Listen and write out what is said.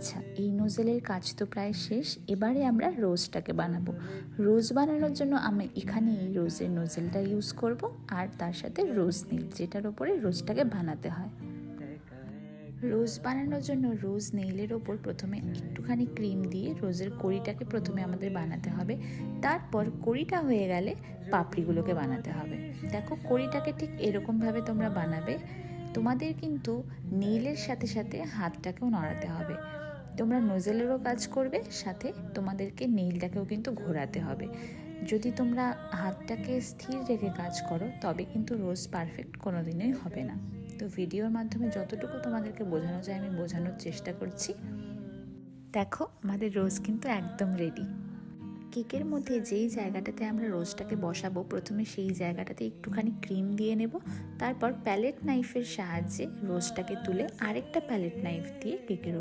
আচ্ছা, এই নোজেলের কাজ তো প্রায় শেষ। এবারে আমরা রোজটাকে বানাবো। রোজ বানানোর জন্য আমি এখানে এই রোজের নোজেলটা ইউজ করব, আর তার সাথে রোজ নীল, যেটার ওপরে রোজটাকে বানাতে হয়। রোজ বানানোর জন্য রোজ নেইলের ওপর প্রথমে একটুখানি ক্রিম দিয়ে রোজের কড়িটাকে প্রথমে আমাদের বানাতে হবে। তারপর কড়িটা হয়ে গেলে পাপড়িগুলোকে বানাতে হবে। দেখো, কড়িটাকে ঠিক এরকমভাবে তোমরা বানাবে। তোমাদের কিন্তু নেইলের সাথে সাথে হাতটাকেও নড়াতে হবে। তোমরা নোজেলেরও কাজ করবে, সাথে তোমাদেরকে নেইলটাকেও কিন্তু ঘোরাতে হবে। যদি তোমরা হাতটাকে স্থির রেখে কাজ করো তবে কিন্তু রোজ পারফেক্ট কোনোদিনই হবে না। তো ভিডিওর মাধ্যমে যতটুকু তোমাদেরকে বোঝানো যায় আমি বোঝানোর চেষ্টা করছি। দেখো, আমাদের রোজ কিন্তু একদম রেডি। কেকের মধ্যে যেই জায়গাটাতে আমরা রোজটাকে বসাবো প্রথমে সেই জায়গাটাতে একটুখানি ক্রিম দিয়ে নেব। তারপর প্যালেট নাইফের সাহায্যে রোজটাকে তুলে আরেকটা প্যালেট নাইফ দিয়ে কেকের